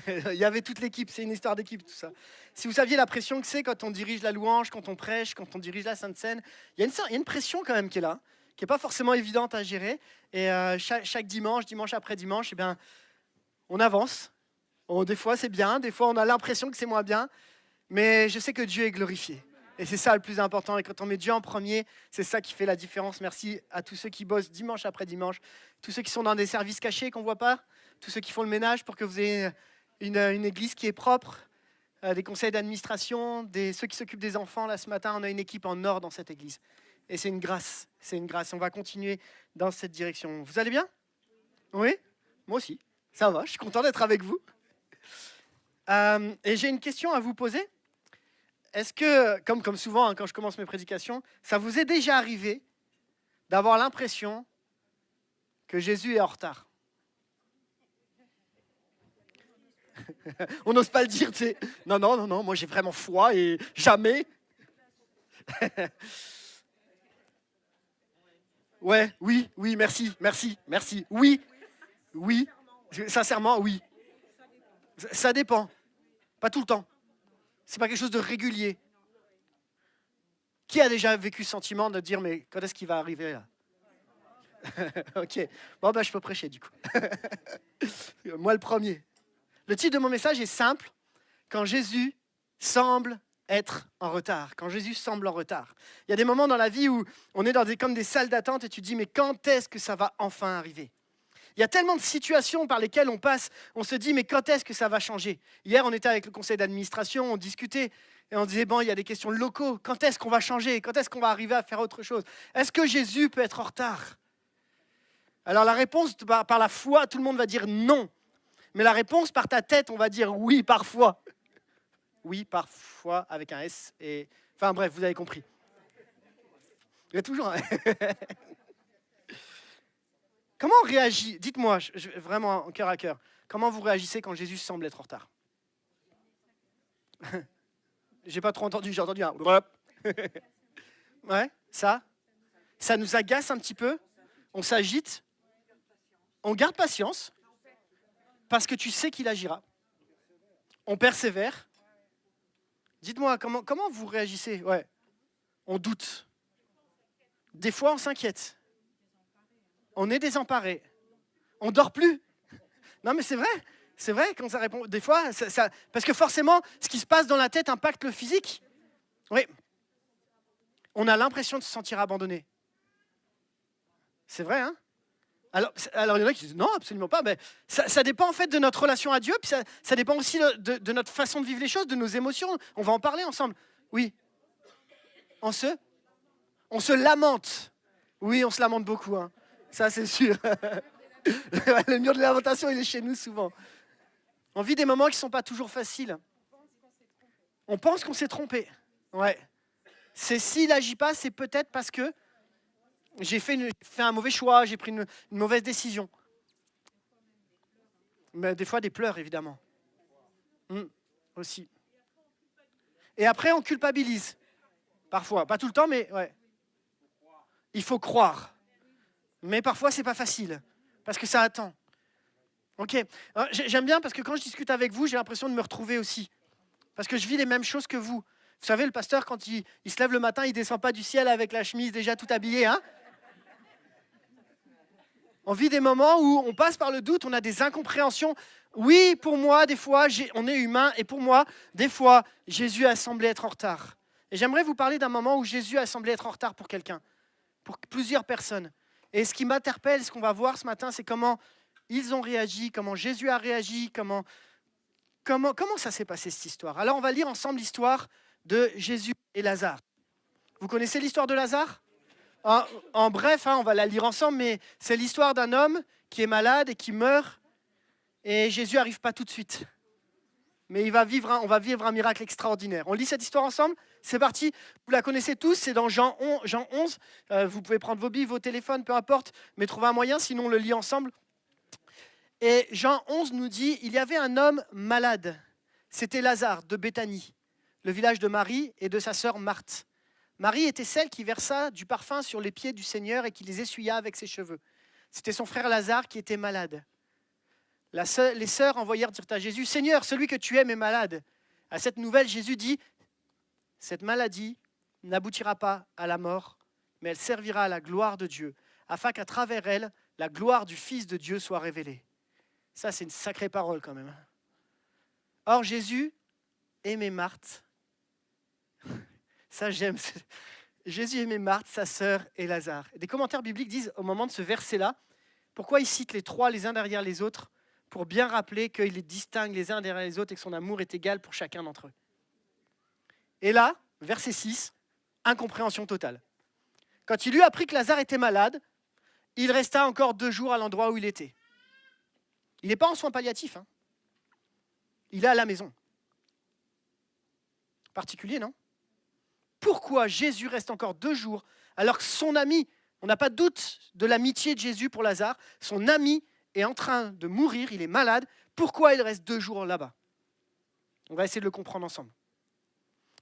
Il y avait toute l'équipe, c'est une histoire d'équipe tout ça. Si vous saviez la pression que c'est quand on dirige la louange, quand on prêche, quand on dirige la Sainte Seine, il y a une pression quand même qui est là, qui n'est pas forcément évidente à gérer. Et chaque dimanche, dimanche après dimanche, eh bien, on avance. Des fois c'est bien, des fois on a l'impression que c'est moins bien, mais je sais que Dieu est glorifié. Et c'est ça le plus important. Et quand on met Dieu en premier, c'est ça qui fait la différence. Merci à tous ceux qui bossent dimanche après dimanche, tous ceux qui sont dans des services cachés qu'on ne voit pas, tous ceux qui font le ménage pour que vous ayez une église qui est propre, des conseils d'administration, ceux qui s'occupent des enfants. Là, ce matin, on a une équipe en or dans cette église. Et c'est une grâce, c'est une grâce. On va continuer dans cette direction. Vous allez bien? Oui? Moi aussi. Ça va, je suis content d'être avec vous. Et j'ai une question à vous poser. Est-ce que, comme souvent hein, quand je commence mes prédications, ça vous est déjà arrivé d'avoir l'impression que Jésus est en retard? On n'ose pas le dire, tu sais. Non, non, non, non, moi j'ai vraiment foi et jamais. Ouais, oui, oui, merci, merci, merci. Oui, oui, sincèrement, oui. Ça dépend, pas tout le temps. C'est pas quelque chose de régulier. Qui a déjà vécu ce sentiment de dire, mais quand est-ce qu'il va arriver là? Ok, bon, bah, je peux prêcher du coup. Moi le premier. Le titre de mon message est simple. Quand Jésus semble être en retard. Quand Jésus semble en retard. Il y a des moments dans la vie où on est comme des salles d'attente et tu te dis, mais quand est-ce que ça va enfin arriver? Il y a tellement de situations par lesquelles on passe, on se dit, mais quand est-ce que ça va changer? Hier, on était avec le conseil d'administration, on discutait et on disait, bon, il y a des questions locaux. Quand est-ce qu'on va changer? Quand est-ce qu'on va arriver à faire autre chose? Est-ce que Jésus peut être en retard? Alors la réponse, par la foi, tout le monde va dire non. Mais la réponse, par ta tête, on va dire oui, parfois. Oui, parfois, avec un S. Et... Enfin bref, vous avez compris. Il y a toujours un... Comment on réagit? Dites-moi, vraiment en cœur à cœur. Comment vous réagissez quand Jésus semble être en retard? J'ai pas trop entendu, j'ai entendu un... Ouais, ça nous agace un petit peu. On s'agite. On garde patience. Parce que tu sais qu'il agira. On persévère. Dites-moi, comment vous réagissez? Ouais. On doute. Des fois, on s'inquiète. On est désemparé. On dort plus. Non, mais c'est vrai. C'est vrai quand ça répond. Des fois, parce que forcément, ce qui se passe dans la tête impacte le physique. Oui. On a l'impression de se sentir abandonné. C'est vrai, hein? Alors, il y en a qui disent non, absolument pas. Mais ça dépend en fait de notre relation à Dieu, puis ça dépend aussi de notre façon de vivre les choses, de nos émotions. On va en parler ensemble. Oui. On se lamente. Oui, on se lamente beaucoup. Hein. Ça, c'est sûr. Le mur de la lamentation, il est chez nous souvent. On vit des moments qui ne sont pas toujours faciles. On pense qu'on s'est trompé. Ouais. S'il n'agit pas, c'est peut-être parce que j'ai fait un mauvais choix, j'ai pris une mauvaise décision. Mais des fois, des pleurs, évidemment. Aussi. Et après, on culpabilise. Parfois. Pas tout le temps, mais ouais. Il faut croire. Mais parfois, c'est pas facile. Parce que ça attend. Ok. Alors, j'aime bien parce que quand je discute avec vous, j'ai l'impression de me retrouver aussi. Parce que je vis les mêmes choses que vous. Vous savez, le pasteur, quand il se lève le matin, il ne descend pas du ciel avec la chemise déjà tout habillée. Hein? On vit des moments où on passe par le doute, on a des incompréhensions. Oui, pour moi, des fois, on est humain. Et pour moi, des fois, Jésus a semblé être en retard. Et j'aimerais vous parler d'un moment où Jésus a semblé être en retard pour quelqu'un, pour plusieurs personnes. Et ce qui m'interpelle, ce qu'on va voir ce matin, c'est comment ils ont réagi, comment Jésus a réagi, comment ça s'est passé cette histoire. Alors on va lire ensemble l'histoire de Jésus et Lazare. Vous connaissez l'histoire de Lazare? En bref, hein, on va la lire ensemble, mais c'est l'histoire d'un homme qui est malade et qui meurt. Et Jésus n'arrive pas tout de suite. Mais on va vivre un miracle extraordinaire. On lit cette histoire ensemble? C'est parti. Vous la connaissez tous, c'est dans Jean 11. Vous pouvez prendre vos billes, vos téléphones, peu importe, mais trouver un moyen, sinon on le lit ensemble. Et Jean 11 nous dit, il y avait un homme malade. C'était Lazare de Béthanie, le village de Marie et de sa sœur Marthe. Marie était celle qui versa du parfum sur les pieds du Seigneur et qui les essuya avec ses cheveux. C'était son frère Lazare qui était malade. Les sœurs envoyèrent dire à Jésus, « Seigneur, celui que tu aimes est malade. » À cette nouvelle, Jésus dit, « Cette maladie n'aboutira pas à la mort, mais elle servira à la gloire de Dieu, afin qu'à travers elle, la gloire du Fils de Dieu soit révélée. » Ça, c'est une sacrée parole quand même. Or, Jésus aimait Marthe. Ça, j'aime. Jésus aimait Marthe, sa sœur et Lazare. Des commentaires bibliques disent, au moment de ce verset-là, pourquoi il cite les trois les uns derrière les autres, pour bien rappeler qu'il les distingue les uns derrière les autres et que son amour est égal pour chacun d'entre eux. Et là, verset 6, incompréhension totale. Quand il eut appris que Lazare était malade, il resta encore 2 jours à l'endroit où il était. Il n'est pas en soins palliatifs. Hein. Il est à la maison. Particulier, non? Pourquoi Jésus reste encore 2 jours alors que son ami, on n'a pas de doute de l'amitié de Jésus pour Lazare, son ami est en train de mourir, il est malade. Pourquoi il reste 2 jours là-bas? On va essayer de le comprendre ensemble.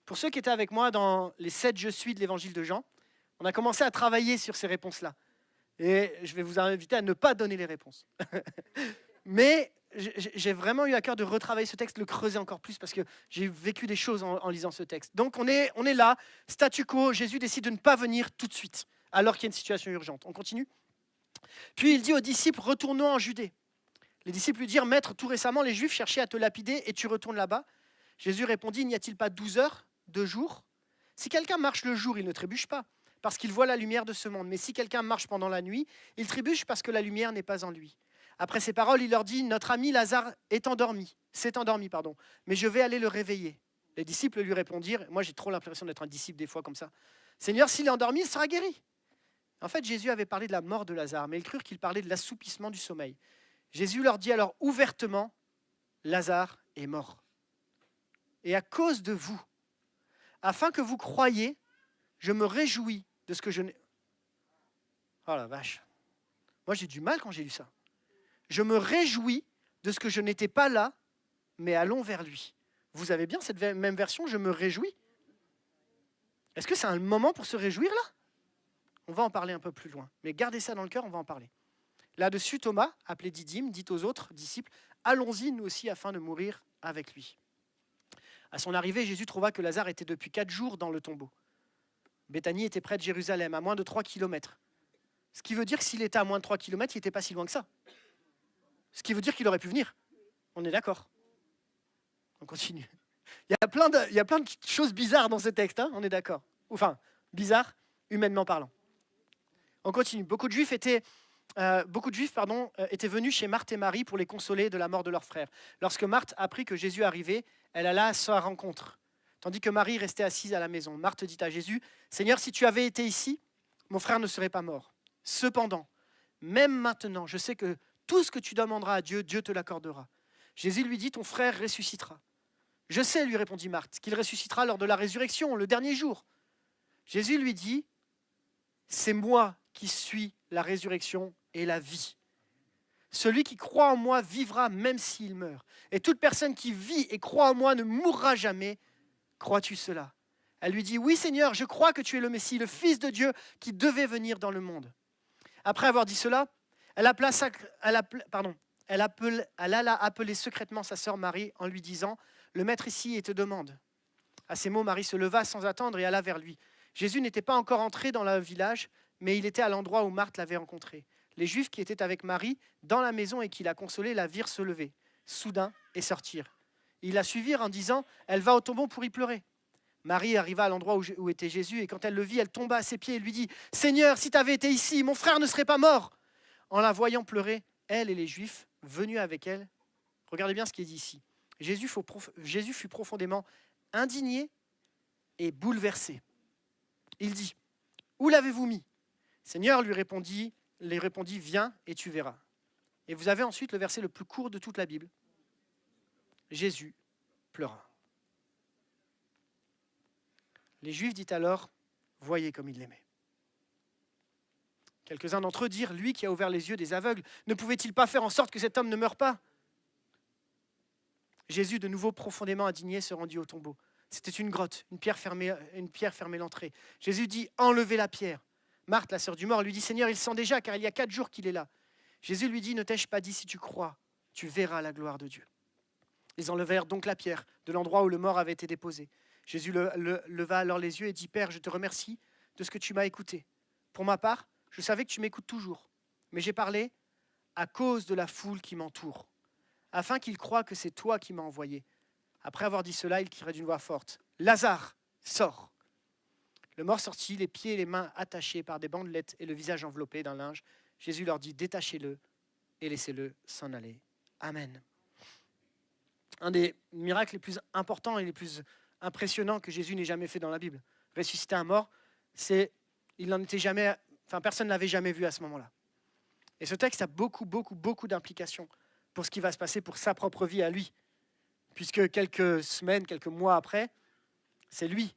Pour ceux qui étaient avec moi dans les 7 Je suis de l'évangile de Jean, on a commencé à travailler sur ces réponses-là. Et je vais vous inviter à ne pas donner les réponses. Mais j'ai vraiment eu à cœur de retravailler ce texte, le creuser encore plus, parce que j'ai vécu des choses en lisant ce texte. Donc on est là, statu quo, Jésus décide de ne pas venir tout de suite, alors qu'il y a une situation urgente. On continue. Puis il dit aux disciples, retournons en Judée. Les disciples lui dirent, Maître, tout récemment, les Juifs cherchaient à te lapider et tu retournes là-bas. Jésus répondit, n'y a-t-il pas 12 heures, 2 jours? Si quelqu'un marche le jour, il ne trébuche pas, parce qu'il voit la lumière de ce monde. Mais si quelqu'un marche pendant la nuit, il trébuche parce que la lumière n'est pas en lui. Après ces paroles, il leur dit, notre ami Lazare s'est endormi, mais je vais aller le réveiller. Les disciples lui répondirent, moi j'ai trop l'impression d'être un disciple des fois comme ça, Seigneur, s'il est endormi, il sera guéri. En fait, Jésus avait parlé de la mort de Lazare, mais ils crurent qu'il parlait de l'assoupissement du sommeil. Jésus leur dit alors ouvertement, Lazare est mort. Et à cause de vous, afin que vous croyiez, je me réjouis de ce que je n'ai... Oh la vache. Moi j'ai du mal quand j'ai lu ça. Je me réjouis de ce que je n'étais pas là, mais allons vers lui. Vous avez bien cette même version, je me réjouis? Est-ce que c'est un moment pour se réjouir là? On va en parler un peu plus loin. Mais gardez ça dans le cœur, on va en parler. Là-dessus, Thomas, appelé Didyme, dit aux autres disciples, allons-y nous aussi afin de mourir avec lui. À son arrivée, Jésus trouva que Lazare était depuis 4 jours dans le tombeau. Béthanie était près de Jérusalem, à moins de 3 kilomètres. Ce qui veut dire que s'il était à moins de 3 kilomètres, il n'était pas si loin que ça. Ce qui veut dire qu'il aurait pu venir. On est d'accord? On continue. Il y a plein de choses bizarres dans ce texte, hein, on est d'accord? Enfin, bizarres, humainement parlant. On continue. Beaucoup de Juifs étaient venus chez Marthe et Marie pour les consoler de la mort de leur frère. Lorsque Marthe apprit que Jésus arrivait, elle alla à sa rencontre, tandis que Marie restait assise à la maison. Marthe dit à Jésus, « Seigneur, si tu avais été ici, mon frère ne serait pas mort. Cependant, même maintenant, je sais que tout ce que tu demanderas à Dieu, Dieu te l'accordera. » Jésus lui dit, « Ton frère ressuscitera. » « Je sais, lui répondit Marthe, qu'il ressuscitera lors de la résurrection, le dernier jour. » Jésus lui dit, « C'est moi qui suis la résurrection et la vie. Celui qui croit en moi vivra même s'il meurt. Et toute personne qui vit et croit en moi ne mourra jamais. Crois-tu cela? » Elle lui dit, « Oui Seigneur, je crois que tu es le Messie, le Fils de Dieu qui devait venir dans le monde. » Après avoir dit cela, elle alla appeler secrètement sa sœur Marie en lui disant, « Le maître ici et te demande. » À ces mots, Marie se leva sans attendre et alla vers lui. Jésus n'était pas encore entré dans le village, mais il était à l'endroit où Marthe l'avait rencontré. Les Juifs qui étaient avec Marie dans la maison et qui la consolaient la virent se lever, soudain, et sortir. Ils la suivirent en disant, « Elle va au tombeau pour y pleurer. » Marie arriva à l'endroit où était Jésus et quand elle le vit, elle tomba à ses pieds et lui dit, « Seigneur, si tu avais été ici, mon frère ne serait pas mort. » En la voyant pleurer, elle et les Juifs venus avec elle, regardez bien ce qui est dit ici. Jésus fut profondément indigné et bouleversé. Il dit, « Où l'avez-vous mis ?» Seigneur lui répondit, « Viens et tu verras. » Et vous avez ensuite le verset le plus court de toute la Bible. Jésus pleura. Les Juifs disent alors, « Voyez comme il l'aimait. » Quelques-uns d'entre eux dirent, « Lui qui a ouvert les yeux des aveugles, ne pouvait-il pas faire en sorte que cet homme ne meure pas ?» Jésus, de nouveau profondément indigné, se rendit au tombeau. C'était une grotte, une pierre fermait l'entrée. Jésus dit, « Enlevez la pierre. » Marthe, la sœur du mort, lui dit, « Seigneur, il sent déjà, car il y a 4 jours qu'il est là. » Jésus lui dit, « Ne t'ai-je pas dit, si tu crois, tu verras la gloire de Dieu. Ils enlevèrent donc la pierre de l'endroit où le mort avait été déposé. Jésus leva alors les yeux et dit, Père, je te remercie de ce que tu m'as écouté. Pour ma part, je savais que tu m'écoutes toujours, mais j'ai parlé à cause de la foule qui m'entoure, afin qu'ils croient que c'est toi qui m'as envoyé. Après avoir dit cela, il criait d'une voix forte, Lazare, sors. Le mort sortit, les pieds et les mains attachés par des bandelettes et le visage enveloppé d'un linge. Jésus leur dit, détachez-le et laissez-le s'en aller. Amen. Un des miracles les plus importants et les plus impressionnants que Jésus n'ait jamais fait dans la Bible. Ressusciter un mort, il n'en était jamais, personne ne l'avait jamais vu à ce moment-là. Et ce texte a beaucoup d'implications pour ce qui va se passer pour sa propre vie à lui. Puisque quelques semaines, quelques mois après, c'est lui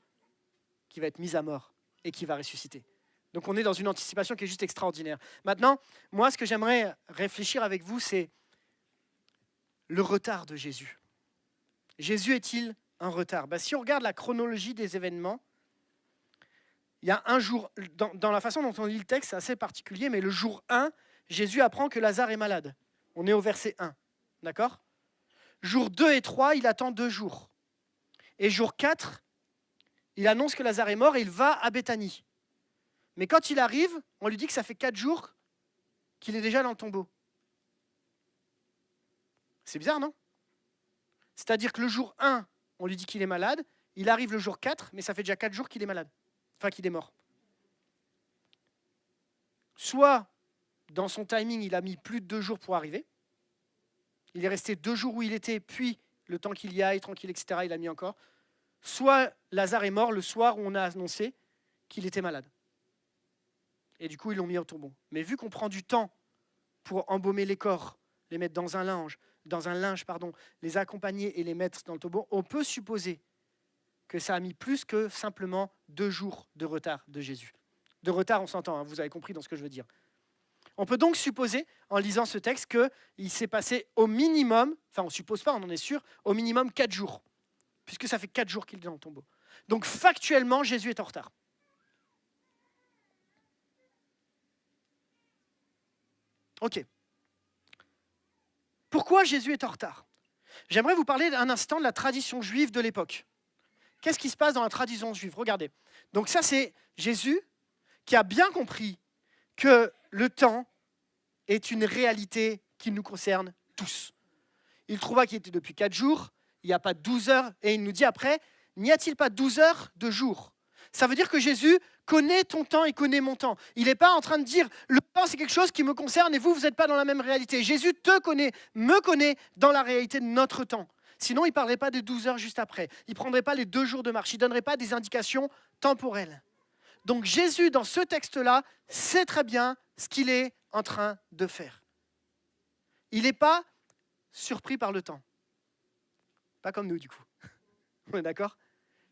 qui va être mis à mort et qui va ressusciter. Donc on est dans une anticipation qui est juste extraordinaire. Maintenant, moi, ce que j'aimerais réfléchir avec vous, c'est le retard de Jésus. Jésus est-il un retard ? Si on regarde la chronologie des événements, il y a un jour, dans la façon dont on lit le texte, c'est assez particulier, mais le jour 1, Jésus apprend que Lazare est malade. On est au verset 1, d'accord ? Jour 2 et 3, il attend 2 jours. Et jour 4, il annonce que Lazare est mort et il va à Béthanie. Mais quand il arrive, on lui dit que ça fait 4 jours qu'il est déjà dans le tombeau. C'est bizarre, non ? C'est-à-dire que le jour 1, on lui dit qu'il est malade, il arrive le jour 4, mais ça fait déjà 4 jours qu'il est malade, qu'il est mort. Soit, dans son timing, il a mis plus de 2 jours pour arriver, il est resté 2 jours où il était, puis le temps qu'il y aille, tranquille, etc., il a mis encore. Soit Lazare est mort le soir où on a annoncé qu'il était malade. Et du coup, ils l'ont mis au tombeau. Mais vu qu'on prend du temps pour embaumer les corps, les mettre dans un linge, les accompagner et les mettre dans le tombeau, on peut supposer que ça a mis plus que simplement 2 jours de retard de Jésus. De retard, on s'entend, hein, vous avez compris dans ce que je veux dire. On peut donc supposer, en lisant ce texte, qu'il s'est passé au minimum, on ne suppose pas, on en est sûr, au minimum 4 jours, puisque ça fait 4 jours qu'il est dans le tombeau. Donc factuellement, Jésus est en retard. Ok. Pourquoi Jésus est en retard ? J'aimerais vous parler un instant de la tradition juive de l'époque. Qu'est-ce qui se passe dans la tradition juive ? Regardez. Donc ça, c'est Jésus qui a bien compris que le temps est une réalité qui nous concerne tous. Il trouva qu'il était depuis 4 jours, il n'y a pas 12 heures, et il nous dit après, n'y a-t-il pas 12 heures de jour ? Ça veut dire que Jésus connaît ton temps et connaît mon temps. Il n'est pas en train de dire, le temps c'est quelque chose qui me concerne et vous n'êtes pas dans la même réalité. Jésus te connaît, me connaît dans la réalité de notre temps. Sinon, il ne parlerait pas des 12 heures juste après. Il ne prendrait pas les 2 jours de marche. Il ne donnerait pas des indications temporelles. Donc Jésus, dans ce texte-là, sait très bien ce qu'il est en train de faire. Il n'est pas surpris par le temps. Pas comme nous, du coup. On est d'accord ?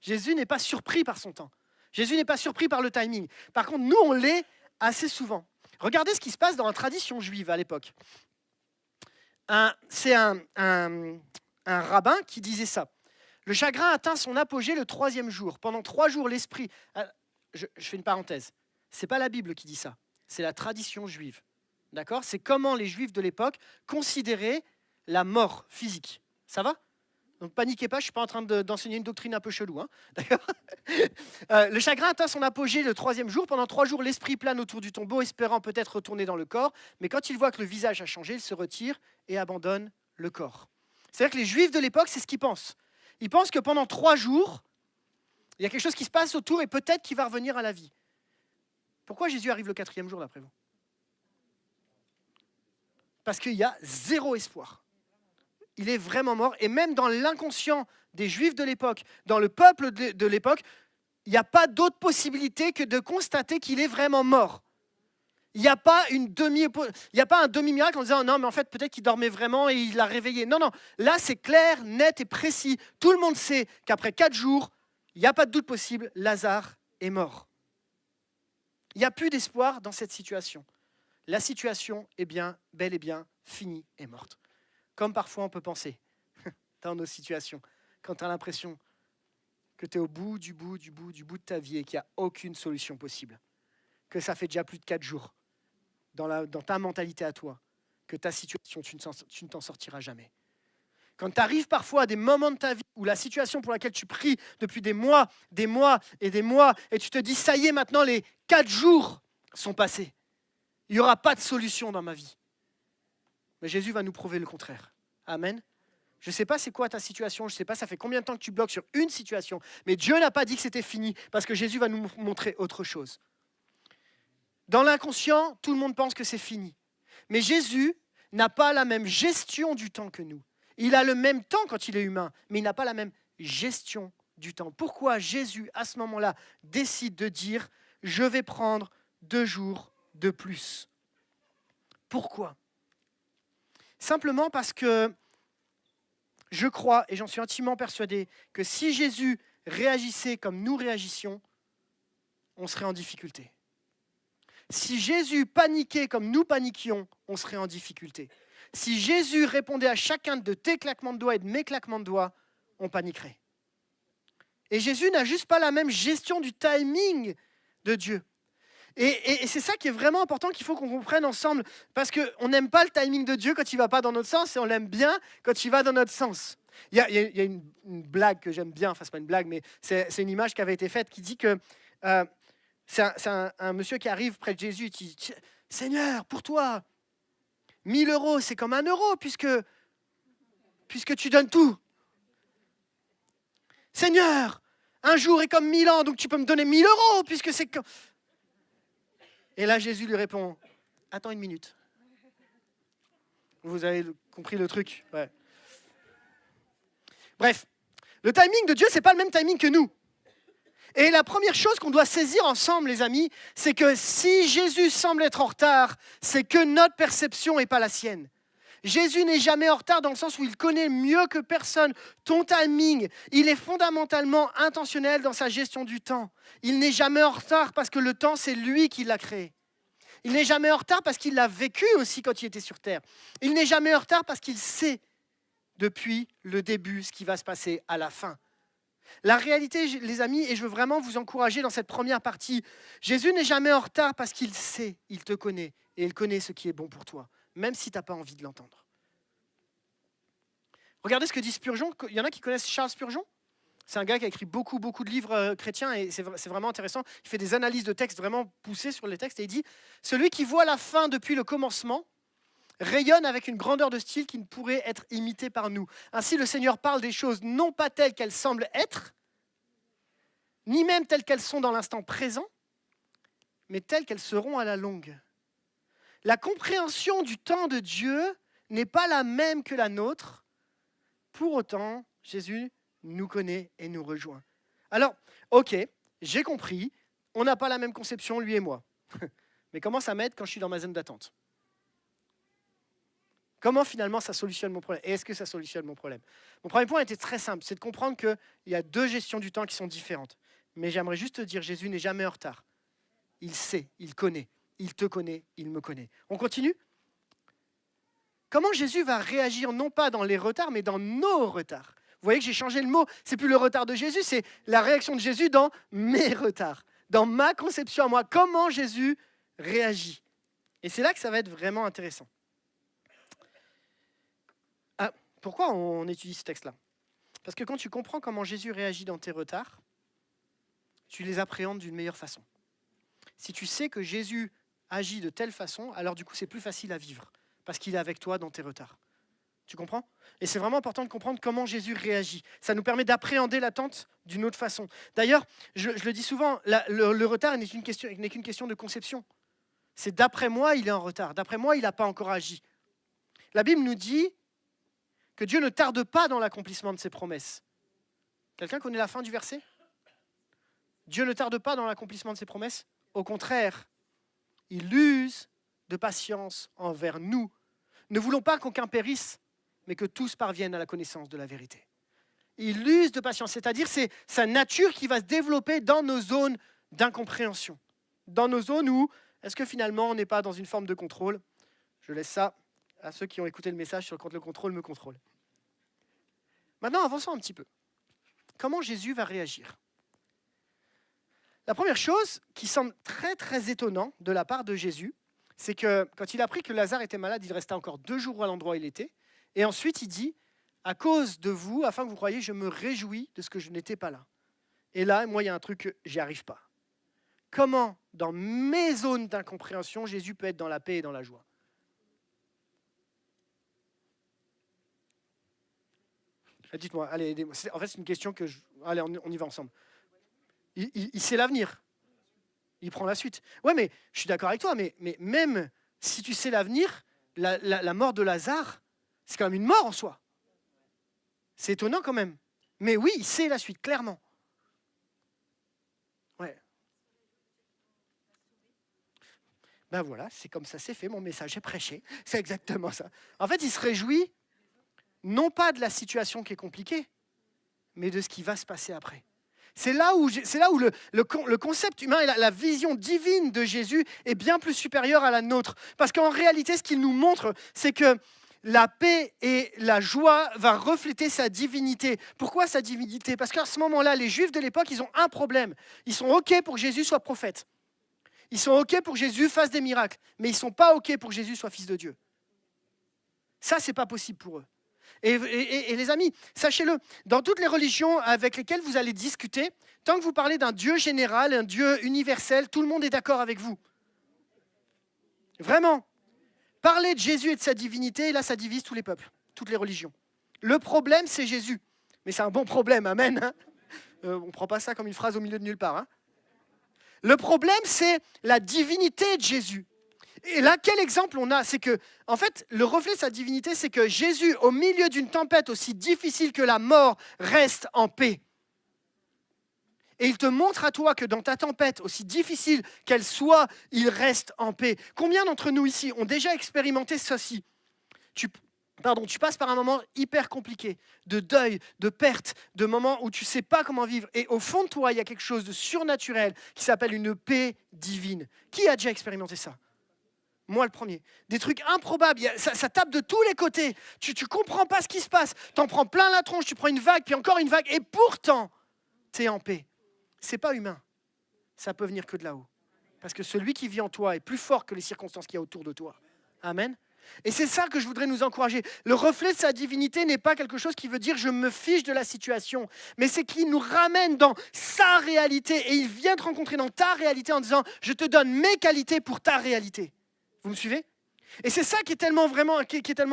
Jésus n'est pas surpris par son temps. Jésus n'est pas surpris par le timing. Par contre, nous, on l'est assez souvent. Regardez ce qui se passe dans la tradition juive à l'époque. C'est un rabbin qui disait ça. Le chagrin atteint son apogée le 3e jour. Pendant 3 jours, l'esprit... Je fais une parenthèse. Ce n'est pas la Bible qui dit ça. C'est la tradition juive. D'accord ? C'est comment les Juifs de l'époque considéraient la mort physique. Ça va ? Donc paniquez pas, je ne suis pas en train d'enseigner une doctrine un peu chelou. Hein, d'accord ? Le chagrin atteint son apogée le 3e jour. Pendant 3 jours, l'esprit plane autour du tombeau, espérant peut-être retourner dans le corps. Mais quand il voit que le visage a changé, il se retire et abandonne le corps. C'est-à-dire que les Juifs de l'époque, c'est ce qu'ils pensent. Ils pensent que pendant 3 jours, il y a quelque chose qui se passe autour et peut-être qu'il va revenir à la vie. Pourquoi Jésus arrive le 4e jour, d'après vous ? Parce qu'il y a 0 espoir. Il est vraiment mort. Et même dans l'inconscient des Juifs de l'époque, dans le peuple de l'époque, il n'y a pas d'autre possibilité que de constater qu'il est vraiment mort. Il n'y a pas un demi-miracle en disant « Non, mais en fait, peut-être qu'il dormait vraiment et il l'a réveillé. » Non, non. Là, c'est clair, net et précis. Tout le monde sait qu'après 4 jours, il n'y a pas de doute possible, Lazare est mort. Il n'y a plus d'espoir dans cette situation. La situation est bien, bel et bien finie et morte. Comme parfois on peut penser dans nos situations, quand tu as l'impression que tu es au bout de ta vie et qu'il n'y a aucune solution possible, que ça fait déjà plus de 4 jours dans ta mentalité à toi, que ta situation, tu ne t'en sortiras jamais. Quand tu arrives parfois à des moments de ta vie où la situation pour laquelle tu pries depuis des mois et des mois, et tu te dis, ça y est, maintenant les 4 jours sont passés. Il n'y aura pas de solution dans ma vie. Mais Jésus va nous prouver le contraire. Amen. Je ne sais pas c'est quoi ta situation, je ne sais pas ça fait combien de temps que tu bloques sur une situation, mais Dieu n'a pas dit que c'était fini parce que Jésus va nous montrer autre chose. Dans l'inconscient, tout le monde pense que c'est fini. Mais Jésus n'a pas la même gestion du temps que nous. Il a le même temps quand il est humain, mais il n'a pas la même gestion du temps. Pourquoi Jésus, à ce moment-là, décide de dire « Je vais prendre 2 jours de plus ». Pourquoi ? Simplement parce que je crois, et j'en suis intimement persuadé, que si Jésus réagissait comme nous réagissions, on serait en difficulté. Si Jésus paniquait comme nous paniquions, on serait en difficulté. Si Jésus répondait à chacun de tes claquements de doigts et de mes claquements de doigts, on paniquerait. Et Jésus n'a juste pas la même gestion du timing de Dieu. Et c'est ça qui est vraiment important qu'il faut qu'on comprenne ensemble, parce qu'on n'aime pas le timing de Dieu quand il ne va pas dans notre sens, et on l'aime bien quand il va dans notre sens. Il y a une blague que j'aime bien, enfin c'est pas une blague, mais c'est une image qui avait été faite qui dit que c'est un monsieur qui arrive près de Jésus et qui dit « Seigneur, pour toi, 1 000 euros, c'est comme 1 euro puisque tu donnes tout. Seigneur, un jour est comme 1000 ans, donc tu peux me donner 1 000 euros puisque c'est comme... » Et là, Jésus lui répond « Attends une minute. » Vous avez compris le truc, ouais. Bref, le timing de Dieu, ce n'est pas le même timing que nous. Et la première chose qu'on doit saisir ensemble, les amis, c'est que si Jésus semble être en retard, c'est que notre perception n'est pas la sienne. Jésus n'est jamais en retard dans le sens où il connaît mieux que personne ton timing. Il est fondamentalement intentionnel dans sa gestion du temps. Il n'est jamais en retard parce que le temps, c'est lui qui l'a créé. Il n'est jamais en retard parce qu'il l'a vécu aussi quand il était sur Terre. Il n'est jamais en retard parce qu'il sait depuis le début ce qui va se passer à la fin. La réalité, les amis, et je veux vraiment vous encourager dans cette première partie, Jésus n'est jamais en retard parce qu'il sait, il te connaît, et il connaît ce qui est bon pour toi, même si tu n'as pas envie de l'entendre. Regardez ce que dit Spurgeon. Il y en a qui connaissent Charles Spurgeon ? C'est un gars qui a écrit beaucoup de livres chrétiens, et c'est vraiment intéressant. Il fait des analyses de textes vraiment poussées sur les textes, et il dit « Celui qui voit la fin depuis le commencement, rayonne avec une grandeur de style qui ne pourrait être imitée par nous. Ainsi, le Seigneur parle des choses non pas telles qu'elles semblent être, ni même telles qu'elles sont dans l'instant présent, mais telles qu'elles seront à la longue. La compréhension du temps de Dieu n'est pas la même que la nôtre. Pour autant, Jésus nous connaît et nous rejoint. Alors, ok, j'ai compris, on n'a pas la même conception, lui et moi. Mais comment ça m'aide quand je suis dans ma zone d'attente ? Comment finalement ça solutionne mon problème ? Et est-ce que ça solutionne mon problème ? Mon premier point était très simple, c'est de comprendre qu'il y a 2 gestions du temps qui sont différentes. Mais j'aimerais juste te dire, Jésus n'est jamais en retard. Il sait, il connaît, il te connaît, il me connaît. On continue ? Comment Jésus va réagir non pas dans les retards, mais dans nos retards ? Vous voyez que j'ai changé le mot, c'est plus le retard de Jésus, c'est la réaction de Jésus dans mes retards, dans ma conception à moi. Comment Jésus réagit ? Et c'est là que ça va être vraiment intéressant. Pourquoi on étudie ce texte-là ? Parce que quand tu comprends comment Jésus réagit dans tes retards, tu les appréhendes d'une meilleure façon. Si tu sais que Jésus agit de telle façon, alors du coup c'est plus facile à vivre, parce qu'il est avec toi dans tes retards. Tu comprends ? Et c'est vraiment important de comprendre comment Jésus réagit. Ça nous permet d'appréhender l'attente d'une autre façon. D'ailleurs, je le dis souvent, le retard n'est qu'une question de conception. C'est d'après moi, il est en retard. D'après moi, il n'a pas encore agi. La Bible nous dit que Dieu ne tarde pas dans l'accomplissement de ses promesses. Quelqu'un connaît la fin du verset ? Dieu ne tarde pas dans l'accomplissement de ses promesses. Au contraire, il use de patience envers nous. Ne voulons pas qu'aucun périsse, mais que tous parviennent à la connaissance de la vérité. Il use de patience, c'est-à-dire c'est sa nature qui va se développer dans nos zones d'incompréhension. Dans nos zones où, est-ce que finalement on n'est pas dans une forme de contrôle ? Je laisse ça à ceux qui ont écouté le message sur quand le contrôle me contrôle. Maintenant, avançons un petit peu. Comment Jésus va réagir ? La première chose qui semble très étonnant de la part de Jésus, c'est que quand il a appris que Lazare était malade, il resta encore 2 jours à l'endroit où il était. Et ensuite, il dit, à cause de vous, afin que vous croyiez, je me réjouis de ce que je n'étais pas là. Et là, moi, il y a un truc que j'y arrive pas. Comment, dans mes zones d'incompréhension, Jésus peut être dans la paix et dans la joie? Dites-moi, allez, aidez-moi. En fait, c'est une question que allez, on y va ensemble. Il sait l'avenir. Il prend la suite. Ouais, mais je suis d'accord avec toi, mais même si tu sais l'avenir, la mort de Lazare, c'est quand même une mort en soi. C'est étonnant quand même. Mais oui, il sait la suite, clairement. Ouais. Ben voilà, c'est comme ça, c'est fait, mon message est prêché. C'est exactement ça. En fait, il se réjouit non pas de la situation qui est compliquée, mais de ce qui va se passer après. C'est là où le concept humain et la vision divine de Jésus est bien plus supérieure à la nôtre. Parce qu'en réalité, ce qu'il nous montre, c'est que la paix et la joie va refléter sa divinité. Pourquoi sa divinité? Parce qu'à ce moment-là, les Juifs de l'époque, ils ont un problème. Ils sont OK pour que Jésus soit prophète. Ils sont OK pour que Jésus fasse des miracles. Mais ils ne sont pas OK pour que Jésus soit fils de Dieu. Ça, ce n'est pas possible pour eux. Et les amis, sachez-le, dans toutes les religions avec lesquelles vous allez discuter, tant que vous parlez d'un Dieu général, un Dieu universel, tout le monde est d'accord avec vous. Vraiment. Parler de Jésus et de sa divinité, là, ça divise tous les peuples, toutes les religions. Le problème, c'est Jésus. Mais c'est un bon problème, amen. Hein, on ne prend pas ça comme une phrase au milieu de nulle part. Hein. Le problème, c'est la divinité de Jésus. Et là, quel exemple on a? C'est que, en fait, le reflet de sa divinité, c'est que Jésus, au milieu d'une tempête aussi difficile que la mort, reste en paix. Et il te montre à toi que dans ta tempête, aussi difficile qu'elle soit, il reste en paix. Combien d'entre nous ici ont déjà expérimenté ceci? Tu passes par un moment hyper compliqué, de deuil, de perte, de moments où tu ne sais pas comment vivre. Et au fond de toi, il y a quelque chose de surnaturel qui s'appelle une paix divine. Qui a déjà expérimenté ça? Moi, le premier. Des trucs improbables. Ça tape de tous les côtés. Tu ne comprends pas ce qui se passe. Tu en prends plein la tronche, tu prends une vague, puis encore une vague. Et pourtant, tu es en paix. Ce n'est pas humain. Ça peut venir que de là-haut. Parce que celui qui vit en toi est plus fort que les circonstances qu'il y a autour de toi. Amen. Et c'est ça que je voudrais nous encourager. Le reflet de sa divinité n'est pas quelque chose qui veut dire je me fiche de la situation, mais c'est qu'il nous ramène dans sa réalité et il vient te rencontrer dans ta réalité en disant je te donne mes qualités pour ta réalité. Vous me suivez? Et c'est ça qui est tellement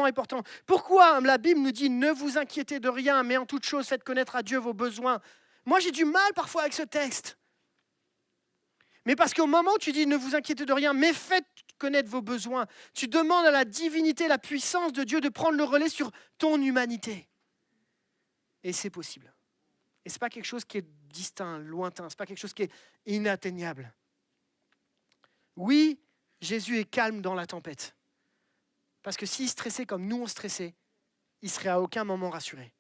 important. Pourquoi la Bible nous dit ne vous inquiétez de rien, mais en toute chose faites connaître à Dieu vos besoins? Moi j'ai du mal parfois avec ce texte. Mais parce qu'au moment où tu dis ne vous inquiétez de rien, mais faites connaître vos besoins, tu demandes à la divinité, la puissance de Dieu de prendre le relais sur ton humanité. Et c'est possible. Et ce n'est pas quelque chose qui est distinct, lointain, ce n'est pas quelque chose qui est inatteignable. Oui, Jésus est calme dans la tempête. Parce que s'il stressait comme nous on stressait, il ne serait à aucun moment rassuré.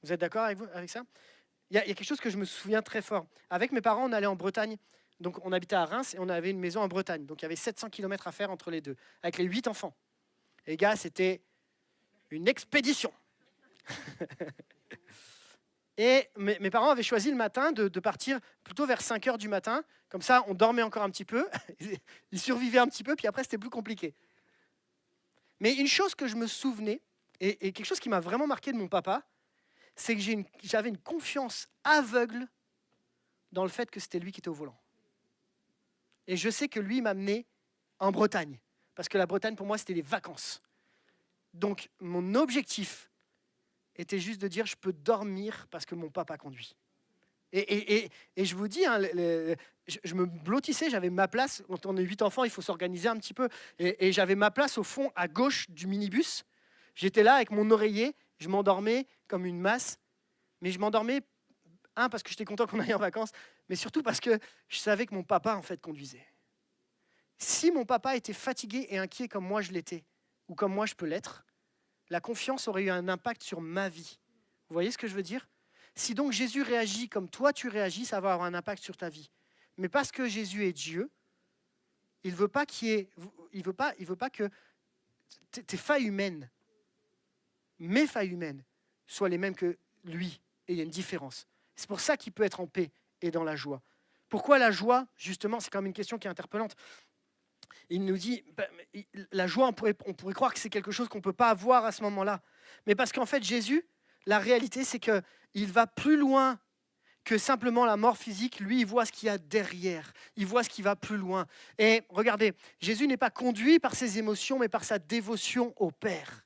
Vous êtes d'accord avec ça? Il y a quelque chose que je me souviens très fort. Avec mes parents, on allait en Bretagne. Donc on habitait à Reims et on avait une maison en Bretagne. Donc il y avait 700 km à faire entre les deux, avec les 8 enfants. Et les gars, c'était une expédition. Et mes parents avaient choisi le matin de partir plutôt vers 5 heures du matin. Comme ça, on dormait encore un petit peu. Ils survivaient un petit peu, puis après, c'était plus compliqué. Mais une chose que je me souvenais, et quelque chose qui m'a vraiment marqué de mon papa, c'est que j'avais une confiance aveugle dans le fait que c'était lui qui était au volant. Et je sais que lui m'amenait en Bretagne, parce que la Bretagne, pour moi, c'était les vacances. Donc, mon objectif était juste de dire, je peux dormir parce que mon papa conduit. Et je vous dis, hein, je me blottissais, j'avais ma place. Quand on est 8 enfants, il faut s'organiser un petit peu. Et j'avais ma place au fond, à gauche du minibus. J'étais là avec mon oreiller, je m'endormais comme une masse. Mais je m'endormais, parce que j'étais content qu'on aille en vacances, mais surtout parce que je savais que mon papa, en fait, conduisait. Si mon papa était fatigué et inquiet comme moi je l'étais, ou comme moi je peux l'être, la confiance aurait eu un impact sur ma vie. Vous voyez ce que je veux dire? Si donc Jésus réagit comme toi tu réagis, ça va avoir un impact sur ta vie. Mais parce que Jésus est Dieu, il ne veut pas que tes failles humaines, mes failles humaines, soient les mêmes que lui. Et il y a une différence. C'est pour ça qu'il peut être en paix et dans la joie. Pourquoi la joie? Justement, c'est quand même une question qui est interpellante. Il nous dit, la joie, on pourrait croire que c'est quelque chose qu'on ne peut pas avoir à ce moment-là. Mais parce qu'en fait, Jésus, la réalité, c'est qu'il va plus loin que simplement la mort physique. Lui, il voit ce qu'il y a derrière. Il voit ce qui va plus loin. Et regardez, Jésus n'est pas conduit par ses émotions, mais par sa dévotion au Père.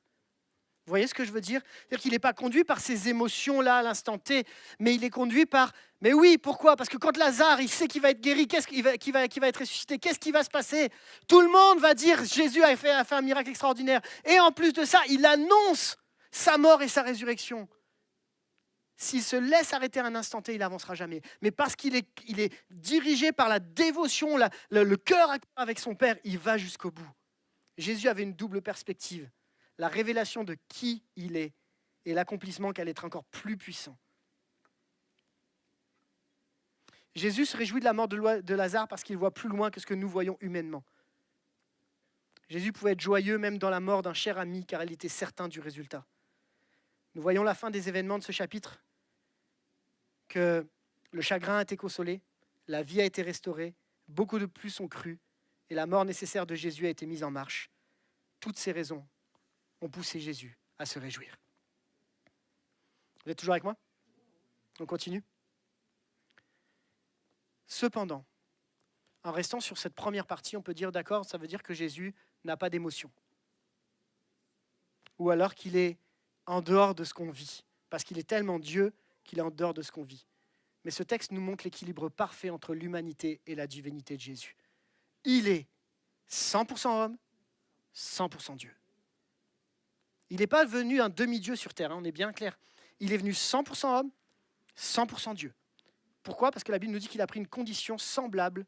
Vous voyez ce que je veux dire? C'est-à-dire qu'il n'est pas conduit par ces émotions-là à l'instant T, mais il est conduit par... Mais oui, pourquoi? Parce que quand Lazare, il sait qu'il va être guéri, qu'il va être ressuscité, qu'est-ce qui va se passer? Tout le monde va dire, Jésus a fait un miracle extraordinaire. Et en plus de ça, il annonce sa mort et sa résurrection. S'il se laisse arrêter un instant T, il n'avancera jamais. Mais parce qu'il est dirigé par la dévotion, le cœur à cœur avec son Père, il va jusqu'au bout. Jésus avait une double perspective. La révélation de qui il est et l'accomplissement qu'elle est encore plus puissant. Jésus se réjouit de la mort de Lazare parce qu'il voit plus loin que ce que nous voyons humainement. Jésus pouvait être joyeux même dans la mort d'un cher ami car il était certain du résultat. Nous voyons la fin des événements de ce chapitre, que le chagrin a été consolé, la vie a été restaurée, beaucoup de plus ont cru et la mort nécessaire de Jésus a été mise en marche. Toutes ces raisons ont poussé Jésus à se réjouir. Vous êtes toujours avec moi? On continue. Cependant, en restant sur cette première partie, on peut dire d'accord, ça veut dire que Jésus n'a pas d'émotion. Ou alors qu'il est en dehors de ce qu'on vit, parce qu'il est tellement Dieu qu'il est en dehors de ce qu'on vit. Mais ce texte nous montre l'équilibre parfait entre l'humanité et la divinité de Jésus. Il est 100% homme, 100% Dieu. Il n'est pas venu un demi-dieu sur terre, on est bien clair. Il est venu 100% homme, 100% Dieu. Pourquoi? Parce que la Bible nous dit qu'il a pris une condition semblable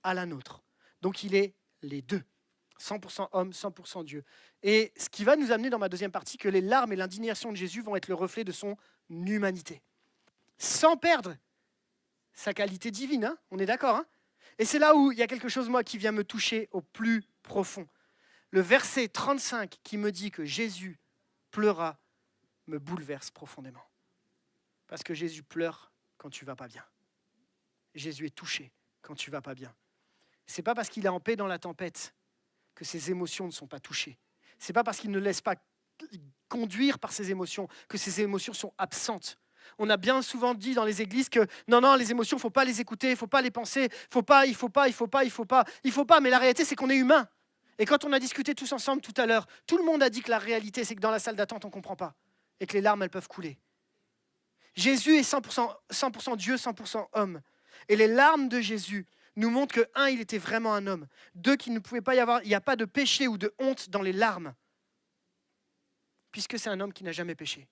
à la nôtre. Donc il est les deux, 100% homme, 100% Dieu. Et ce qui va nous amener dans ma deuxième partie, que les larmes et l'indignation de Jésus vont être le reflet de son humanité. Sans perdre sa qualité divine, hein, on est d'accord, hein? Et c'est là où il y a quelque chose, moi, qui vient me toucher au plus profond. Le verset 35 qui me dit que Jésus pleura me bouleverse profondément. Parce que Jésus pleure quand tu ne vas pas bien. Jésus est touché quand tu ne vas pas bien. Ce n'est pas parce qu'il est en paix dans la tempête que ses émotions ne sont pas touchées. Ce n'est pas parce qu'il ne laisse pas conduire par ses émotions que ses émotions sont absentes. On a bien souvent dit dans les églises que non, les émotions, il ne faut pas les écouter, il ne faut pas les penser, il faut pas, mais la réalité, c'est qu'on est humain. Et quand on a discuté tous ensemble tout à l'heure, tout le monde a dit que la réalité, c'est que dans la salle d'attente, on ne comprend pas et que les larmes, elles peuvent couler. Jésus est 100% Dieu, 100% homme. Et les larmes de Jésus nous montrent que, un, il était vraiment un homme. Deux, qu'il ne pouvait pas y avoir, il n'y a pas de péché ou de honte dans les larmes, puisque c'est un homme qui n'a jamais péché.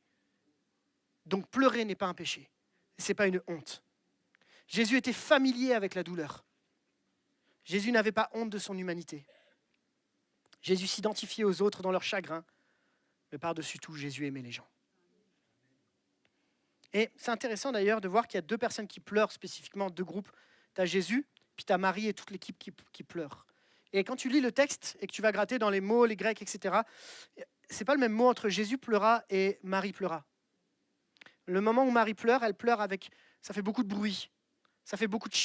Donc pleurer n'est pas un péché, ce n'est pas une honte. Jésus était familier avec la douleur. Jésus n'avait pas honte de son humanité. Jésus s'identifiait aux autres dans leur chagrin, mais par-dessus tout, Jésus aimait les gens. Et c'est intéressant d'ailleurs de voir qu'il y a deux personnes qui pleurent spécifiquement, deux groupes. Tu as Jésus, puis tu as Marie et toute l'équipe qui pleure. Et quand tu lis le texte et que tu vas gratter dans les mots, les grecs, etc., c'est pas le même mot entre Jésus pleura et Marie pleura. Le moment où Marie pleure, elle pleure avec... Ça fait beaucoup de bruit. Ça fait beaucoup de...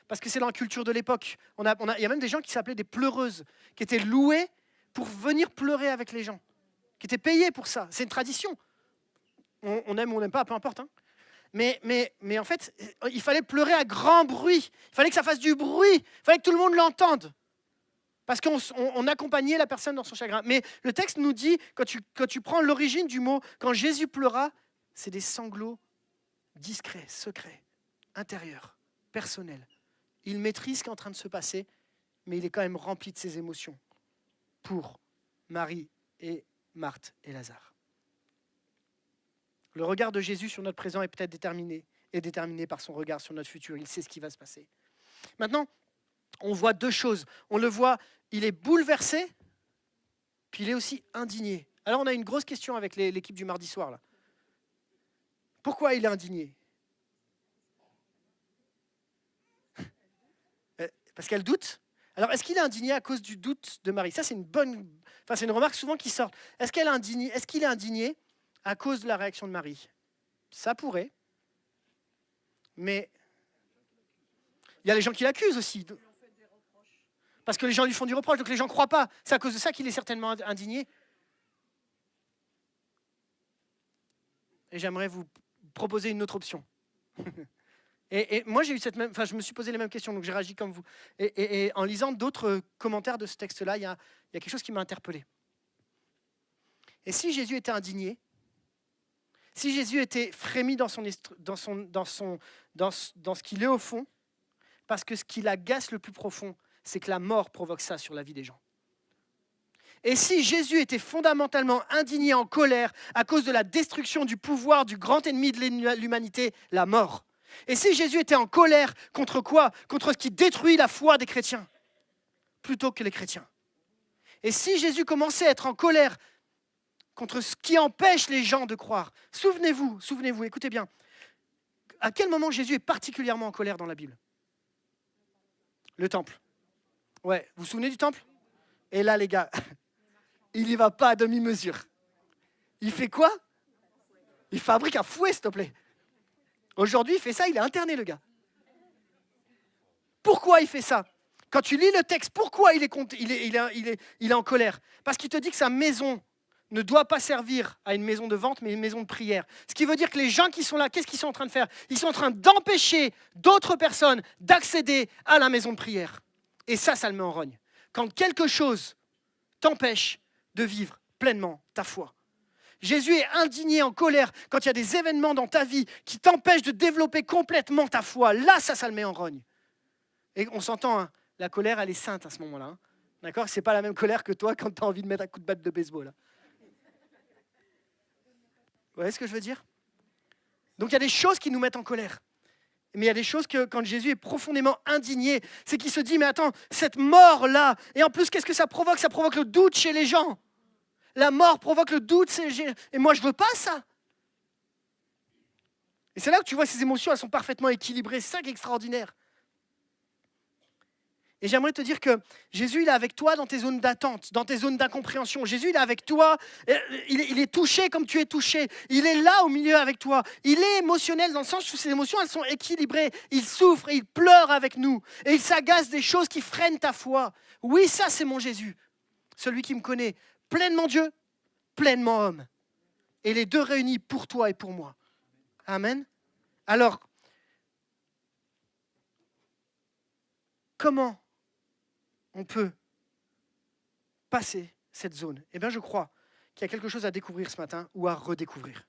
parce que c'est dans la culture de l'époque. Il y a même des gens qui s'appelaient des pleureuses, qui étaient louées pour venir pleurer avec les gens, qui étaient payés pour ça. C'est une tradition. On aime ou on n'aime pas, peu importe. Hein. Mais en fait, il fallait pleurer à grand bruit. Il fallait que ça fasse du bruit. Il fallait que tout le monde l'entende. Parce qu'on accompagnait la personne dans son chagrin. Mais le texte nous dit, quand tu prends l'origine du mot, quand Jésus pleura, c'est des sanglots discrets, secrets, intérieurs, personnels. Il maîtrise ce qui est en train de se passer, mais il est quand même rempli de ses émotions pour Marie et Marthe et Lazare. Le regard de Jésus sur notre présent est peut-être déterminé par son regard sur notre futur. Il sait ce qui va se passer. Maintenant, on voit deux choses. On le voit, il est bouleversé, puis il est aussi indigné. Alors on a une grosse question avec l'équipe du mardi soir, là. Pourquoi il est indigné? Parce qu'elle doute. Alors, est-ce qu'il est indigné à cause du doute de Marie? Ça, c'est c'est une remarque souvent qui sort. Est-ce qu'il est indigné à cause de la réaction de Marie? Ça pourrait. Mais il y a les gens qui l'accusent aussi. Parce que les gens lui font du reproche, donc les gens ne croient pas. C'est à cause de ça qu'il est certainement indigné. Et j'aimerais vous proposer une autre option. Et moi, j'ai eu je me suis posé les mêmes questions, donc j'ai réagi comme vous. Et en lisant d'autres commentaires de ce texte-là, il y a quelque chose qui m'a interpellé. Et si Jésus était indigné, si Jésus était frémi dans ce qu'il est au fond, parce que ce qui l'agace le plus profond, c'est que la mort provoque ça sur la vie des gens. Et si Jésus était fondamentalement indigné, en colère, à cause de la destruction du pouvoir du grand ennemi de l'humanité, la mort. Et si Jésus était en colère, contre quoi? Contre ce qui détruit la foi des chrétiens, plutôt que les chrétiens. Et si Jésus commençait à être en colère contre ce qui empêche les gens de croire, souvenez-vous, écoutez bien, à quel moment Jésus est particulièrement en colère dans la Bible? Le temple. Ouais, vous vous souvenez du temple? Et là, les gars, il n'y va pas à demi-mesure. Il fait quoi? Il fabrique un fouet, s'il te plaît. Aujourd'hui, il fait ça, il est interné, le gars. Pourquoi il fait ça? Quand tu lis le texte, pourquoi il est en colère? Parce qu'il te dit que sa maison ne doit pas servir à une maison de vente, mais une maison de prière. Ce qui veut dire que les gens qui sont là, qu'est-ce qu'ils sont en train de faire? Ils sont en train d'empêcher d'autres personnes d'accéder à la maison de prière. Et ça le met en rogne. Quand quelque chose t'empêche de vivre pleinement ta foi. Jésus est indigné, en colère, quand il y a des événements dans ta vie qui t'empêchent de développer complètement ta foi. Là, ça le met en rogne. Et on s'entend, hein, la colère, elle est sainte à ce moment-là. Hein. D'accord? C'est pas la même colère que toi quand tu as envie de mettre un coup de batte de baseball. Là. Vous voyez ce que je veux dire? Donc il y a des choses qui nous mettent en colère. Mais il y a des choses que, quand Jésus est profondément indigné, c'est qu'il se dit, mais attends, cette mort-là, et en plus, qu'est-ce que ça provoque? Ça provoque le doute chez les gens. La mort provoque le doute, et moi, je ne veux pas ça. Et c'est là que tu vois ces émotions, elles sont parfaitement équilibrées. C'est ça qui est extraordinaire. Et j'aimerais te dire que Jésus, il est avec toi dans tes zones d'attente, dans tes zones d'incompréhension. Jésus, il est avec toi, il est touché comme tu es touché. Il est là au milieu avec toi. Il est émotionnel dans le sens où ses émotions, elles sont équilibrées. Il souffre, il pleure avec nous. Et il s'agace des choses qui freinent ta foi. Oui, ça, c'est mon Jésus. Celui qui me connaît pleinement Dieu, pleinement homme. Et les deux réunis pour toi et pour moi. Amen. Alors, comment on peut passer cette zone? Eh bien, je crois qu'il y a quelque chose à découvrir ce matin ou à redécouvrir.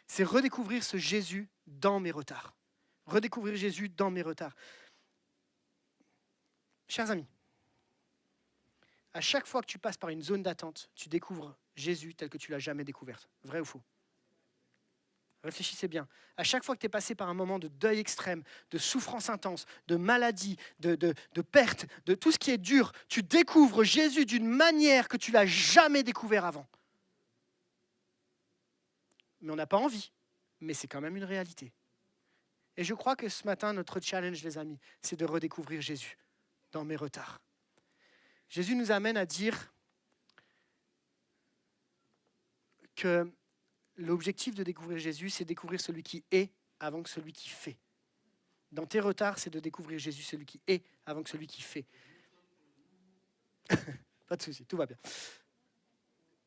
C'est redécouvrir ce Jésus dans mes retards. Redécouvrir Jésus dans mes retards. Chers amis, à chaque fois que tu passes par une zone d'attente, tu découvres Jésus tel que tu ne l'as jamais découvert. Vrai ou faux? Réfléchissez bien. À chaque fois que tu es passé par un moment de deuil extrême, de souffrance intense, de maladie, de perte, de tout ce qui est dur, tu découvres Jésus d'une manière que tu ne l'as jamais découvert avant. Mais on n'a pas envie, mais c'est quand même une réalité. Et je crois que ce matin, notre challenge, les amis, c'est de redécouvrir Jésus dans mes retards. Jésus nous amène à dire que l'objectif de découvrir Jésus, c'est découvrir celui qui est avant que celui qui fait. Dans tes retards, c'est de découvrir Jésus, celui qui est avant que celui qui fait. Pas de souci, tout va bien.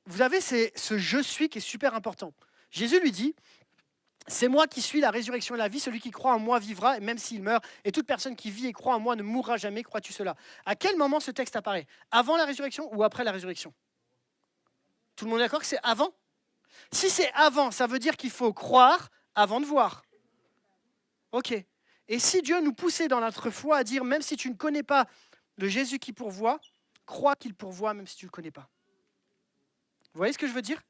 Vous avez ce « je suis » qui est super important. Jésus lui dit, c'est moi qui suis la résurrection et la vie, celui qui croit en moi vivra, et même s'il meurt, et toute personne qui vit et croit en moi ne mourra jamais, crois-tu cela? À quel moment ce texte apparaît? Avant la résurrection ou après la résurrection? Tout le monde est d'accord que c'est avant? Si c'est avant, ça veut dire qu'il faut croire avant de voir. Ok. Et si Dieu nous poussait dans notre foi à dire, même si tu ne connais pas le Jésus qui pourvoit, crois qu'il pourvoit même si tu ne le connais pas. Vous voyez ce que je veux dire?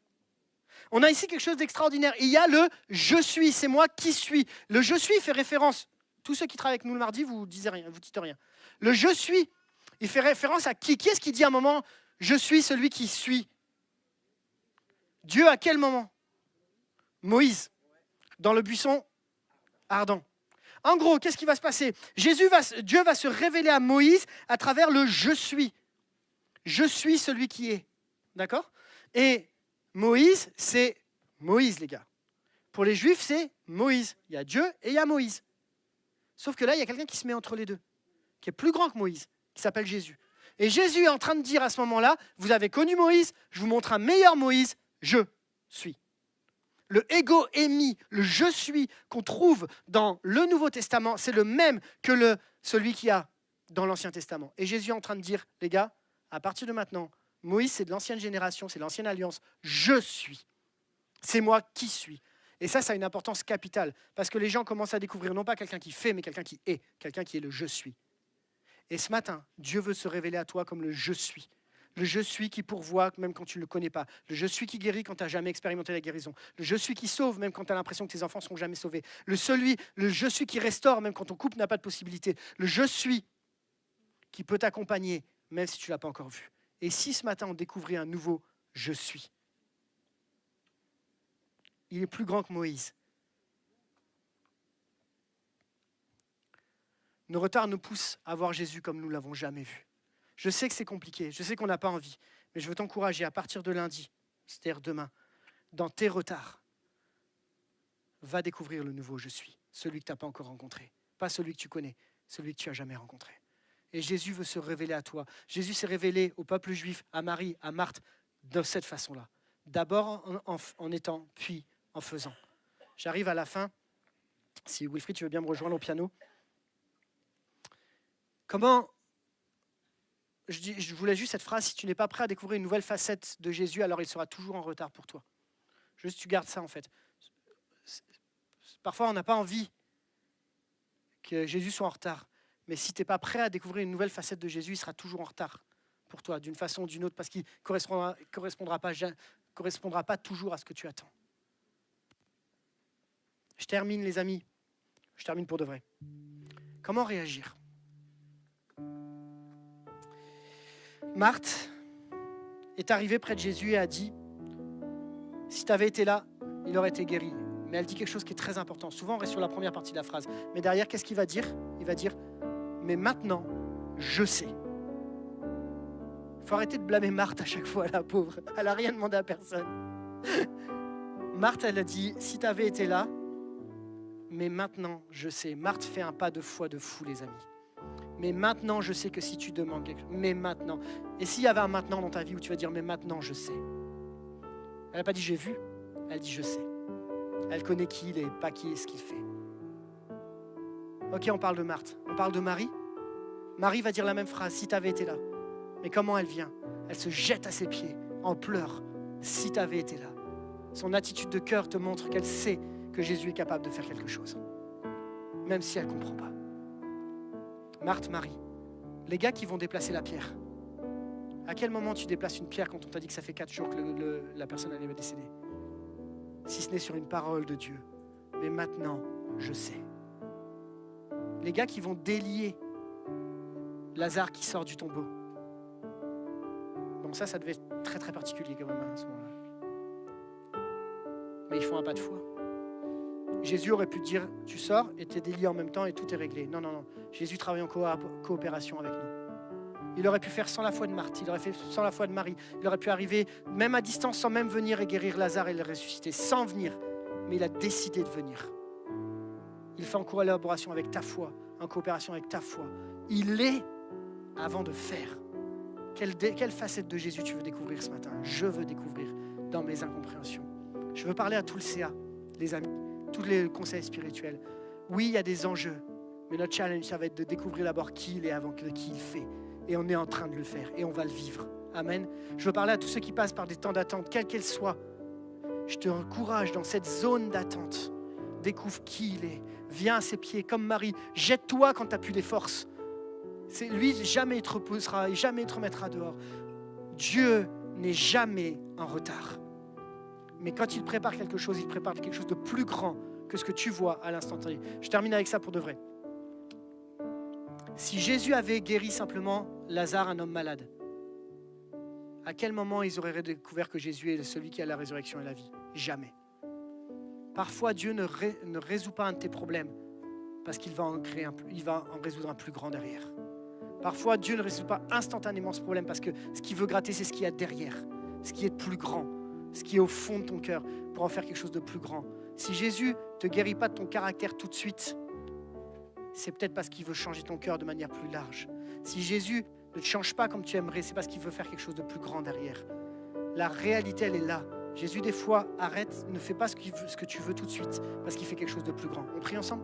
On a ici quelque chose d'extraordinaire. Il y a le « je suis », c'est moi qui suis. Le « je suis » fait référence. Tous ceux qui travaillent avec nous le mardi, vous ne dites rien. Le « je suis », il fait référence à qui? Qui est-ce qui dit à un moment « je suis celui qui suis » Dieu à quel moment? Moïse, dans le buisson ardent. En gros, qu'est-ce qui va se passer? Dieu va se révéler à Moïse à travers le « je suis ». Je suis celui qui est. D'accord? Et Moïse, c'est Moïse, les gars. Pour les Juifs, c'est Moïse. Il y a Dieu et il y a Moïse. Sauf que là, il y a quelqu'un qui se met entre les deux, qui est plus grand que Moïse, qui s'appelle Jésus. Et Jésus est en train de dire à ce moment-là, vous avez connu Moïse, je vous montre un meilleur Moïse, je suis. Le ego émis, le je suis qu'on trouve dans le Nouveau Testament, c'est le même que celui qu'il y a dans l'Ancien Testament. Et Jésus est en train de dire, les gars, à partir de maintenant, Moïse c'est de l'ancienne génération, c'est l'ancienne alliance, je suis. C'est moi qui suis. Et ça a une importance capitale, parce que les gens commencent à découvrir non pas quelqu'un qui fait, mais quelqu'un qui est le je suis. Et ce matin, Dieu veut se révéler à toi comme le je suis. Le je suis qui pourvoit même quand tu ne le connais pas. Le je suis qui guérit quand tu n'as jamais expérimenté la guérison. Le je suis qui sauve même quand tu as l'impression que tes enfants ne seront jamais sauvés. Le je suis qui restaure même quand ton couple n'a pas de possibilité. Le je suis qui peut t'accompagner même si tu ne l'as pas encore vu. Et si ce matin on découvrait un nouveau je suis, il est plus grand que Moïse. Nos retards nous poussent à voir Jésus comme nous ne l'avons jamais vu. Je sais que c'est compliqué, je sais qu'on n'a pas envie, mais je veux t'encourager à partir de lundi, c'est-à-dire demain, dans tes retards, va découvrir le nouveau je suis, celui que tu n'as pas encore rencontré, pas celui que tu connais, celui que tu n'as jamais rencontré. Et Jésus veut se révéler à toi. Jésus s'est révélé au peuple juif, à Marie, à Marthe, de cette façon-là. D'abord en étant, puis en faisant. J'arrive à la fin. Si Wilfried, tu veux bien me rejoindre au piano. Comment, je voulais juste cette phrase, si tu n'es pas prêt à découvrir une nouvelle facette de Jésus, alors il sera toujours en retard pour toi. Juste tu gardes ça en fait. Parfois on n'a pas envie que Jésus soit en retard, mais si tu n'es pas prêt à découvrir une nouvelle facette de Jésus, il sera toujours en retard pour toi, d'une façon ou d'une autre, parce qu'il ne correspondra pas toujours à ce que tu attends. Je termine les amis, je termine pour de vrai. Comment réagir ? Marthe est arrivée près de Jésus et a dit, si tu avais été là, il aurait été guéri. Mais elle dit quelque chose qui est très important. Souvent, on reste sur la première partie de la phrase. Mais derrière, qu'est-ce qu'il va dire ? Il va dire, mais maintenant, je sais. Il faut arrêter de blâmer Marthe à chaque fois, la pauvre. Elle n'a rien demandé à personne. Marthe, elle a dit, si tu avais été là, mais maintenant, je sais. Marthe fait un pas de foi de fou, les amis. Mais maintenant, je sais que si tu demandes quelque chose, mais maintenant. Et s'il y avait un maintenant dans ta vie où tu vas dire, mais maintenant, je sais. Elle n'a pas dit j'ai vu, elle dit je sais. Elle connaît qui il est, pas qui est, ce qu'il fait. Ok, on parle de Marthe. On parle de Marie. Marie va dire la même phrase, si tu avais été là. Mais comment elle vient ? Elle se jette à ses pieds, en pleurs, si tu avais été là. Son attitude de cœur te montre qu'elle sait que Jésus est capable de faire quelque chose. Même si elle ne comprend pas. Marthe, Marie, les gars qui vont déplacer la pierre. À quel moment tu déplaces une pierre quand on t'a dit que ça fait 4 jours que la personne allait décéder ? Si ce n'est sur une parole de Dieu. Mais maintenant, je sais. Les gars qui vont délier Lazare qui sort du tombeau. Bon, ça devait être très très particulier quand même à ce moment-là. Mais ils font un pas de foi. Jésus aurait pu dire, tu sors et tu es délié en même temps et tout est réglé. Non, non, non. Jésus travaille en coopération avec nous. Il aurait pu faire sans la foi de Marthe, il aurait fait sans la foi de Marie. Il aurait pu arriver même à distance sans même venir et guérir Lazare et le ressusciter, sans venir. Mais il a décidé de venir. Il fait en collaboration avec ta foi, en coopération avec ta foi. Il est avant de faire. Quelle facette de Jésus tu veux découvrir ce matin ? Je veux découvrir dans mes incompréhensions. Je veux parler à tout le CA, les amis, tous les conseils spirituels. Oui, il y a des enjeux, mais notre challenge, ça va être de découvrir d'abord qui il est avant que qui il fait. Et on est en train de le faire et on va le vivre. Amen. Je veux parler à tous ceux qui passent par des temps d'attente, quels qu'elles soient. Je te encourage dans cette zone d'attente. Découvre qui il est. Viens à ses pieds comme Marie. Jette-toi quand tu n'as plus les forces. Lui, jamais il te reposera et jamais il te remettra dehors. Dieu n'est jamais en retard. Mais quand il prépare quelque chose, il prépare quelque chose de plus grand que ce que tu vois à l'instant T. Je termine avec ça pour de vrai. Si Jésus avait guéri simplement Lazare, un homme malade, à quel moment ils auraient découvert que Jésus est celui qui a la résurrection et la vie ? Jamais. Parfois, Dieu ne résout pas un de tes problèmes parce qu'il va en résoudre un plus grand derrière. Parfois, Dieu ne résout pas instantanément ce problème parce que ce qu'il veut gratter, c'est ce qu'il y a derrière, ce qui est de plus grand, ce qui est au fond de ton cœur pour en faire quelque chose de plus grand. Si Jésus ne te guérit pas de ton caractère tout de suite, c'est peut-être parce qu'il veut changer ton cœur de manière plus large. Si Jésus ne te change pas comme tu aimerais, c'est parce qu'il veut faire quelque chose de plus grand derrière. La réalité, elle est là. Jésus, des fois, arrête, ne fais pas ce que tu veux tout de suite, parce qu'il fait quelque chose de plus grand. On prie ensemble?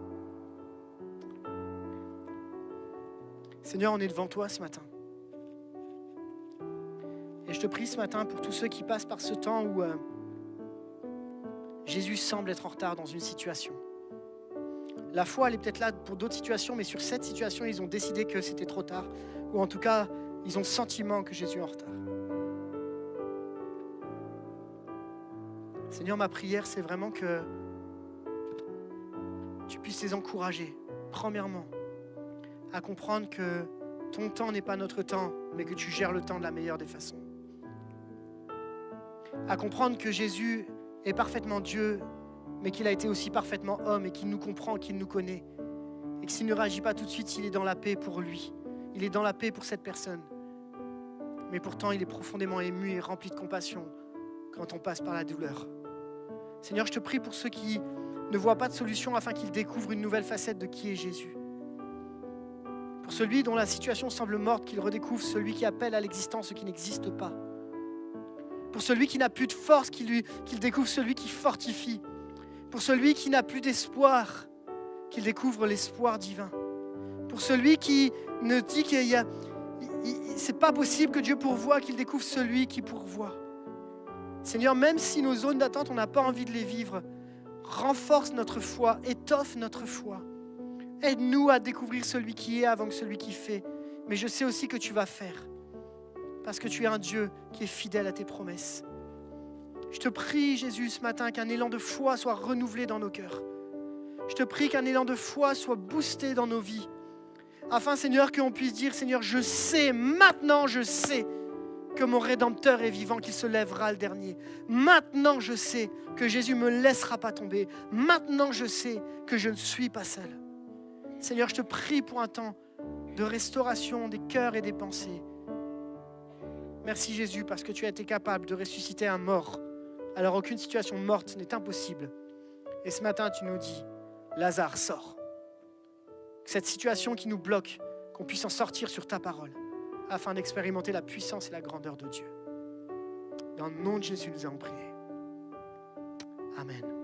Seigneur, on est devant toi ce matin. Et je te prie ce matin pour tous ceux qui passent par ce temps où Jésus semble être en retard dans une situation. La foi, elle est peut-être là pour d'autres situations, mais sur cette situation, ils ont décidé que c'était trop tard. Ou en tout cas, ils ont le sentiment que Jésus est en retard. Seigneur, ma prière, c'est vraiment que tu puisses les encourager, premièrement, à comprendre que ton temps n'est pas notre temps, mais que tu gères le temps de la meilleure des façons. À comprendre que Jésus est parfaitement Dieu, mais qu'il a été aussi parfaitement homme et qu'il nous comprend, qu'il nous connaît. Et que s'il ne réagit pas tout de suite, il est dans la paix pour lui. Il est dans la paix pour cette personne. Mais pourtant, il est profondément ému et rempli de compassion quand on passe par la douleur. Seigneur, je te prie pour ceux qui ne voient pas de solution afin qu'ils découvrent une nouvelle facette de qui est Jésus. Pour celui dont la situation semble morte, qu'il redécouvre celui qui appelle à l'existence ce qui n'existe pas. Pour celui qui n'a plus de force, qu'il découvre celui qui fortifie. Pour celui qui n'a plus d'espoir, qu'il découvre l'espoir divin. Pour celui qui ne dit que c'est pas possible que Dieu pourvoie, qu'il découvre celui qui pourvoit. Seigneur, même si nos zones d'attente, on n'a pas envie de les vivre, renforce notre foi, étoffe notre foi. Aide-nous à découvrir celui qui est avant que celui qui fait. Mais je sais aussi que tu vas faire, parce que tu es un Dieu qui est fidèle à tes promesses. Je te prie, Jésus, ce matin, qu'un élan de foi soit renouvelé dans nos cœurs. Je te prie qu'un élan de foi soit boosté dans nos vies, afin, Seigneur, qu'on puisse dire, Seigneur, je sais, maintenant je sais que mon Rédempteur est vivant, qu'il se lèvera le dernier. Maintenant je sais que Jésus ne me laissera pas tomber. Maintenant je sais que je ne suis pas seul. Seigneur, je te prie pour un temps de restauration des cœurs et des pensées. Merci Jésus, parce que tu as été capable de ressusciter un mort. Alors aucune situation morte n'est impossible. Et ce matin, tu nous dis, Lazare, sors. Cette situation qui nous bloque, qu'on puisse en sortir sur ta parole, afin d'expérimenter la puissance et la grandeur de Dieu. Dans le nom de Jésus, nous avons prié. Amen.